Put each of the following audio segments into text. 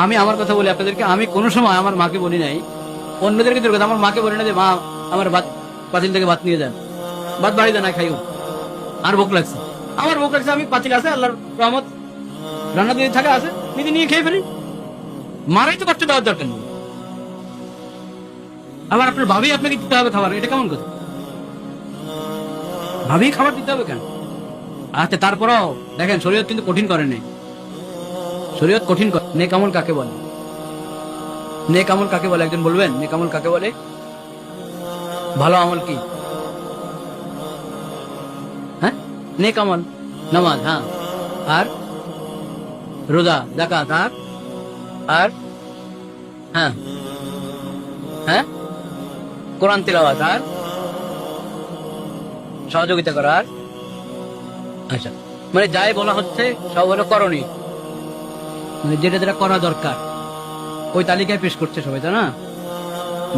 আমি আমার কথা বলি আপনাদেরকে, আমি কোনো সময় আমার মাকে বলি নাই, অন্যদেরকে দূর কথা, আমার মাকে বলি না যে মা আমার ভাত পাতিল থেকে ভাত নিয়ে যান, ভাত বাড়িতে না খাইও, আর ভোক লাগছে, আমার ভোক লাগছে, আমি পাতিল আছে আল্লাহর রহমত রান্না দিয়ে থাকে আছে, নিজে নিয়ে খেয়ে ফেলি, মারাই তো কষ্ট দেওয়ার দরকার নেই। আবার আপনার ভাবি আপনাকে দিতে হবে খাবার, এটা কেমন কথা? ভাবি খাবার দিতে হবে কেন? আচ্ছা তারপরেও দেখেন শরীয়ত কিন্তু কঠিন করে নেই, শরীয়ত কঠিন করে। নেক আমল কাকে বলে? নেক আমল কাকে বলে একজন বলবেন? নেক আমল কাকে বলে? ভালো আমল কি? হ্যাঁ, নেক আমল নামাজ, হ্যাঁ, আর রোজা, যাকাত, আর হ্যাঁ হ্যাঁ কোরআন তিলাওয়াত, আর সহযোগিতা করার। আচ্ছা, মানে যাই বলা হচ্ছে সব হলো করণীয়, মানে যেটা যেটা করা দরকার ওই তালিকায় পেশ করছে সবাই, তাই না?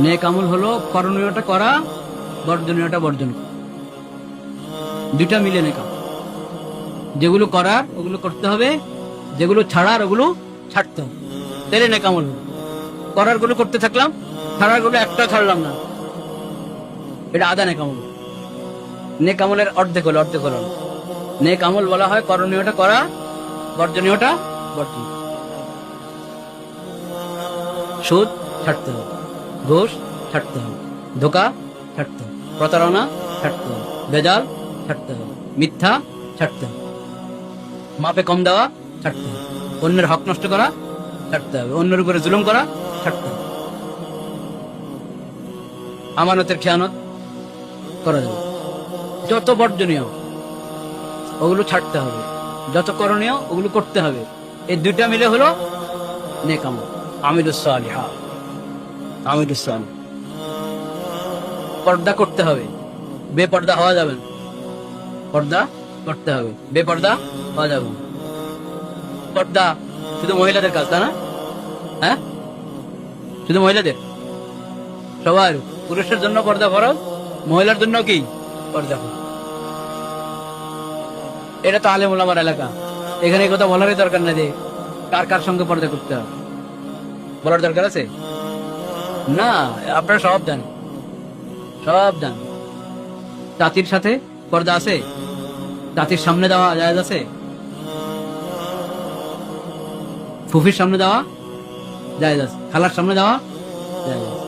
নেক আমল হলো করণীয়টা করা, বর্জনীয়টা বর্জন করা, দুইটা মিলে নেক আমল। যেগুলো করার ওগুলো করতে হবে, যেগুলো ছাড়ার ওগুলো ছাড়তে হবে, তাহলে নেক আমল হলো। করার গুলো করতে থাকলাম, ছাড়ার গুলো একটা ছাড়লাম না, এটা আধা নেক আমল। নেক আমলের অর্ধেক হলো, অর্ধেক হলো। নেক আমল বলা হয় করণীয়টা করা, বর্জনীয়টা বর্জন। সুদ ছাড়তে হবে, ঘুষ ছাড়তে হবে, ধোঁকা ছাড়তে হবে, প্রতারণা ছাড়তে হবে, বেজাল ছাড়তে হবে, মিথ্যা ছাড়তে হবে, মাপে কম দেওয়া ছাড়তে হবে, অন্যের হক নষ্ট করা ছাড়তে হবে, অন্যের উপরে জুলুম করা ছাড়তে হবে, আমানতের খেয়ানত করা যাবে। যত বর্জনীয় ওগুলো ছাড়তে হবে, যত করণীয় ওগুলো করতে হবে। এই দুইটা মিলে হলো নেক আমল, আমিলুস সালিহাত, আমিলুস সালিহ। পর্দা করতে হবে, বেপর্দা হওয়া যাবে না। পর্দা করতে হবে, বেপর্দা হওয়া যাবে না। পর্দা শুধু মহিলাদের কাজ, তাই না? হ্যাঁ, শুধু মহিলাদের? সবার, পুরুষের জন্য পর্দা ফরজ, মহিলার জন্য কি পর্দা ফরজ। এটা তো আলেম ওলামার এলাকা, এখানে এই কথা বলারই দরকার নাই যে কার কার সঙ্গে পর্দা করতে হবে, বলার দরকার আছে না। আপনারা সব জানেন, সব জানেন। জাতির সাথে পর্দা আছে, জাতির সামনে দেওয়া জায়েজ আছে, ফুফির সামনে দেওয়া জায়েজ আছে, খালার সামনে দেওয়া জায়েজ আছে,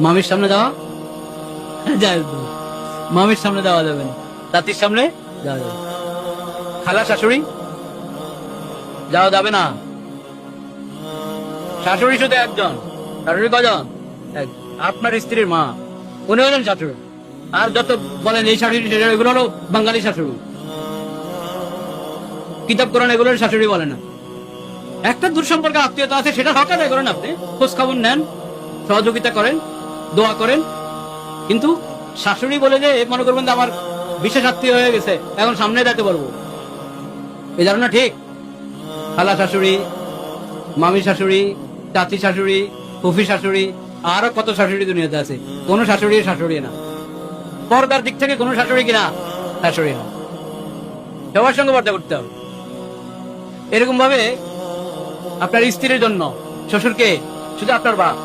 মামির সামনে দেওয়া জায়েজ আছে। মামির সামনে দেওয়া যাবে না, জাতির সামনে দেওয়া যাবে। খালা শাশুড়ি যাওয়া যাবে না। শাশুড়ি শুধু একজন, শাশুড়ি কজন? আপনার স্ত্রীর মা, উনি হলেন শাশুড়ি। আর যত বলেন এই শাশুড়ি এগুলো হলো বাঙালি শাশুড়ি, কিতাব কোরআন এগুলোর শাশুড়ি বলে না। একটা দূর সম্পর্কে আত্মীয়তা আছে, সেটা হক আদায় করেন, আপনি খোঁজ খবর নেন, সহযোগিতা করেন, দোয়া করেন, কিন্তু শাশুড়ি বলে যে মনে করবেন আমার বিশেষ আত্মীয় হয়ে গেছে, এখন সামনে যেতে পারবো, এই ধারণা ঠিক? খালা শাশুড়ি, মামি শাশুড়ি, চাচি শাশুড়ি, ফুফি শাশুড়ি, আরো কত শাশুড়ি দুনিয়াতে আছে, কোন শাশুড়ি শাশুড়ি না। পর্দার দিক থেকে কোন শাশুড়ি কিনা শাশুড়ি না, সবার সঙ্গে পর্দা করতে হবে। এরকম ভাবে আপনার স্ত্রীর জন্য শ্বশুরকে, শুধু আপনার বাপ,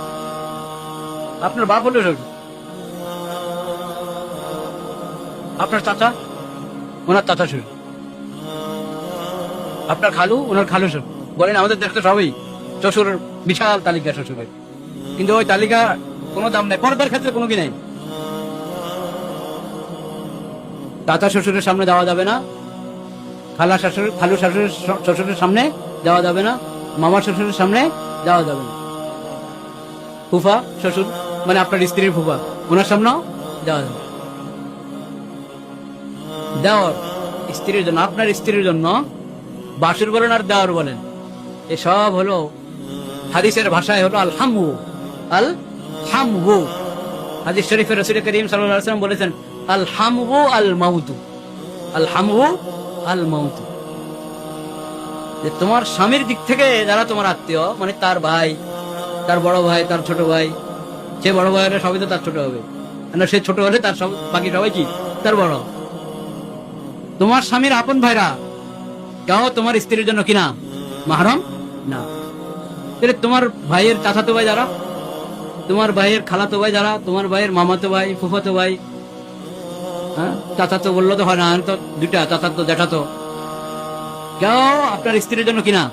আপনার বাপ হলো শ্বশুর, আপনার চাচা ওনার চাচা শ্বশুর, আপনার খালু ওনার খালু শ্বশুর। বলেন আমাদের দেখতে সবই শ্বশুর, বিশাল তালিকা শ্বশুরের, কিন্তু ওই তালিকা কোনো দাম নেই, পর্দার ক্ষেত্রে কোনো কি নেই। চাচা শ্বশুরের সামনে দেওয়া যাবে না, খালা শাশুড়, খালু শাশুড়ের শ্বশুরের সামনে যাওয়া যাবে না, মামা শ্বশুরের সামনে যাওয়া যাবে না, ফুফা শ্বশুর মানে আপনার স্ত্রীর ফুফা, ওনার সামনেও যাওয়া যাবে। দেওয়ার স্ত্রীর জন্য, আপনার স্ত্রীর জন্য বাসুর বলেন আর দেওয়ার বলেন, এসব হলো হাদিসের ভাষায় হলো আল হামু, আল হামু। হাদিস শরীফে রাসূল করিম সাল্লাল্লাহু আলাইহি ওয়াসাল্লাম বলেছেন আল হামু আল মাউতু, আল হামু আল মাউতু। যে তোমার স্বামীর দিক থেকে যারা তোমার আত্মীয়, মানে তার ভাই, তার বড় ভাই, তার ছোট ভাই, সে বড় ভাই হলে সবই তো তার ছোট হবে, সে ছোট হলে তার সব বাকি সবাই কি তার বড়। তোমার স্বামীর আপন ভাইরা কেউ তোমার স্ত্রীর জন্য কিনা মাহরম না। তাহলে তোমার ভাইয়ের চাচাতো ভাই যারা, তোমার ভাইয়ের খালাতো ভাই যারা, তোমার ভাইয়ের মামাতো ভাই, ফুফাতো ভাই, হ্যাঁ, চাচাতো বললো তো হয় না, তো দুইটা চাচাতো জ্যাঠাতো, কেউ আপনার স্ত্রীর জন্য কিনা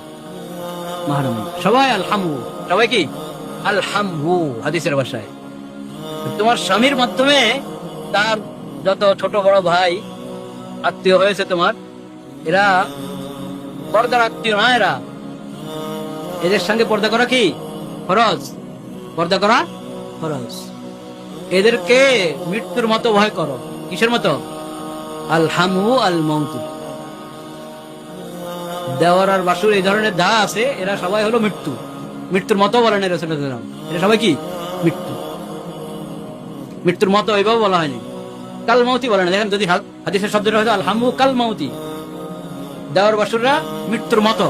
মাহরম, সবাই আলহামু, সবাই কি আলহামহু হাদিসের ভাষায়। তোমার স্বামীর মাধ্যমে তার যত ছোট বড় ভাই আত্মীয় হয়েছে তোমার, এরা পর্দার আত্মীয় না, এরা, এদের সঙ্গে পর্দা করা কি ফরজ, পর্দা করা ফরজ। এদেরকে মৃত্যুর মতো ভয় করো। কিসের মতো? আলহামু আল মৌতু। দেওয়ার আর বাসুর এই ধরনের যা আছে এরা সবাই হলো মৃত্যু, মৃত্যুর মতো বলেন এরা সবাই কি মৃত্যু, মৃত্যুর মতো এইভাবে বলা হয়নি, কাল মৌতি বলে না। দেখেন যদি হাদিসের শব্দটা হয়তো আলহামু কাল মৌতি, দেওয়ার বাসুররা মৃত্যুর মতো,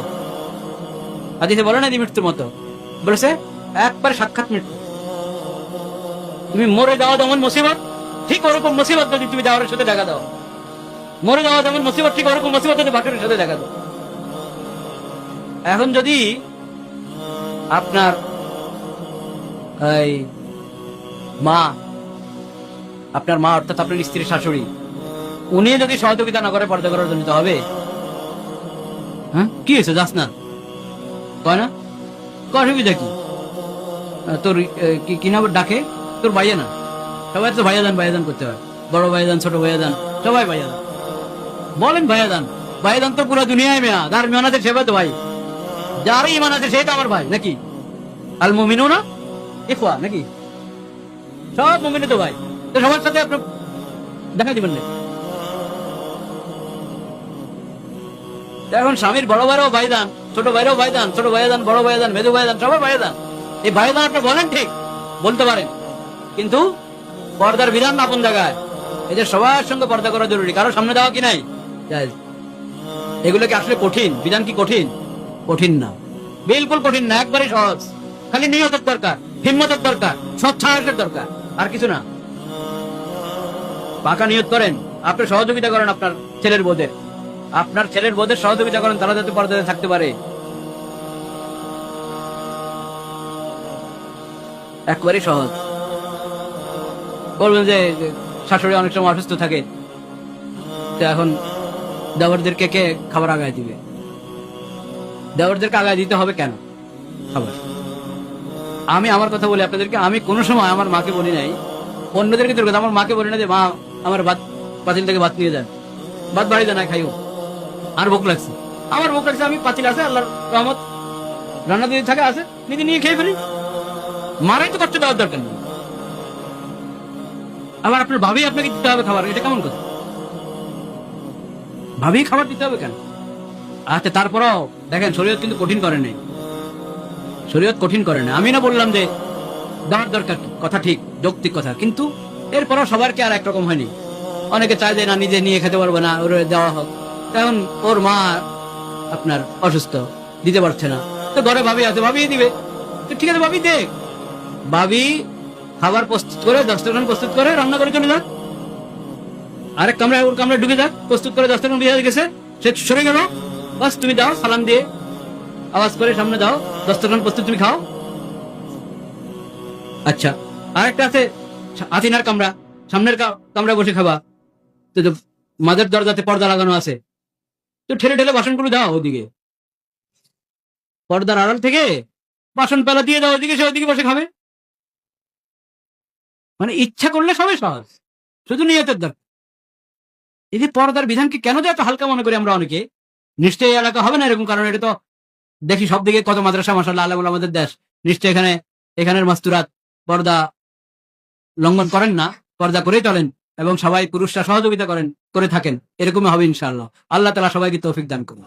হাদিসে বলে না মৃত্যুর মতো, বলেছে একবারে সাক্ষাৎ মৃত্যু। তুমি মরে যাওয়া যেমন মুসিবত, ঠিক ওরকম মুসিবত যদি তুমি দেওয়ারের সাথে দেখা দাও, মরে যাওয়া যেমন মুসিবত, ঠিক ওরকম মুসিবত যদি বাসুরের সাথে দেখা দাও। এখন যদি আপনার এই মা, আপনার মা অর্থাৎ আপনার স্ত্রীর শাশুড়ি, উনি যদি সহযোগিতা না করে পর্দা করার জন্য, তো হবে? হ্যাঁ, কি হয়েছে যাস না, কয় না, অসুবিধা কি? তোর কি নাম ডাকে? তোর ভাইয়া না, সবাই তো ভাইয়া দান করতে হয়, বড় ভাইয়া দান, ছোট ভাইয়া দান, সবাই ভাইয়া দান বলেন, ভাইয়া দান তো পুরো দুনিয়ায় মেয়া, যার ইমান আছে সে তো ভাই, যার ইমান আছে সে তো আমার ভাই, নাকি? আল মুমিনুনা ইখওয়া, নাকি? সব মুমিন তো ভাই, তো সবার সাথে আপনি দেখা দিবেন না। এখন স্বামীর বড় ভাইরাও ভাইদান, ছোট ভাইরাও ভাইদান, ছোট ভাইদান, বড় ভাইদান, মেজো ভাইদান, সবার ভাইদান। এই ভাইদান আপনি বলেন, ঠিক বলতে পারেন, কিন্তু পর্দার বিধান না আপন জায়গায়। এদের সবার সঙ্গে পর্দা করা জরুরি, কারো সামনে দেওয়া কি নাই জায়েজ। এগুলো কি আসলে কঠিন? বিধান কি কঠিন? কঠিন না, বিলকুল কঠিন না, একবারে সহজ। খালি নিয়তের দরকার, হিম্মতের দরকার, সৎসাহসের দরকার, আর কিছু না। পাকা নিয়ত করেন, আপনি সহযোগিতা করেন আপনার ছেলের বোধের, আপনার ছেলের বোধের সহযোগিতা করেন, তারা যাতে পর্দাতে থাকতে পারে। একবারে সহজ। বলবেন যে শাশুড়ি অনেক সময় অসুস্থ থাকে, তো এখন দেওয়ারদেরকে কে খাবার আগায় দিবে? দেওয়ারদেরকে আগায় দিতে হবে কেন খাবার? আমি আমার কথা বলি আপনাদেরকে, আমি কোনো সময় আমার মাকে বলি নাই, অন্যদেরকে তোর কথা, আমার মাকে বলি না যে মা আমার ভাত পাতিল থেকে ভাত নিয়ে যান, ভাত বাড়ি দেন, খাইও, আর ভোক লাগছে, আমার ভোক লাগছে, আমি পাতিল আছে আল্লাহর রহমত, রান্না দিয়ে থাকে আছে, নিজে নিয়ে খেয়ে ফেলি, মারাই তো কষ্ট দেওয়ার দরকার নেই। আবার আপনার ভাবি আপনাকে দিতে হবে খাবার, এটা কেমন কথা? ভাবি খাবার দিতে হবে কেন? আচ্ছা, তারপরেও দেখেন শরীয়ত কিন্তু কঠিন করে নাই, শরীয়ত কঠিন করে না। আমি না বললাম যে দেওয়ার দরকার, কথা ঠিক, যৌক্তিক কথা, কিন্তু এরপরও সবার কি আর একরকম হয়নি। অনেকে চায় যে না নিজে নিয়ে খেতে পারবো না, ওর দেওয়া হোক। এখন ওর মা আপনার অসুস্থ, দিতে পারছে না, তো ঘরে ভাবি আছে, ভাবি দিবে, তো ঠিক আছে ভাবি দেখ, ভাবি খাবার প্রস্তুত করে, দস্তরখান প্রস্তুত করে রান্না করে চলে যাক, আরেক কামরায় ওর কামরায় ঢুকে যাক, প্রস্তুত করে দস্তরখান দিয়ে গেছে, সে সরে গেল, বাস তুমি দাও, সালাম দিয়ে আওয়াজ করে সামনে দাও, দস্তরখান প্রস্তুত, তুমি খাও। আচ্ছা, আরেকটা আছে আতিনার কামরা, সামনের কামরায় বসে খাবা, তো মাঝের দরজাতে পর্দা লাগানো আছে, তো ঠেলে ঠেলে বাসনগুলো দাও ওদিকে, পর্দার আড়াল থেকে বাসন পেলা দিয়ে দাও ওদিকে, সে ওদিকে বসে খাবে। মানে ইচ্ছা করলে সবই সহজ, শুধু নিয়তের দরকার। এই যে পর্দার বিধানকে কেন যে এত হালকা মনে করি আমরা অনেকে, নিশ্চয়ই এলাকা হবে না এরকম, কারণ এটা তো দেখি সব দিকে কত মাদ্রাসা, মাশাআল্লাহ, আলেম আমাদের দেশ, নিশ্চয় এখানের মাস্তুরাত পর্দা লঙ্ঘন করেন না, পর্দা করে চলেন, এবং সবাই পুরুষরা সহযোগিতা করে থাকেন, এরকমই হবে ইনশাআল্লাহ। আল্লাহ তাআলা সবাইকে তৌফিক দান করুন।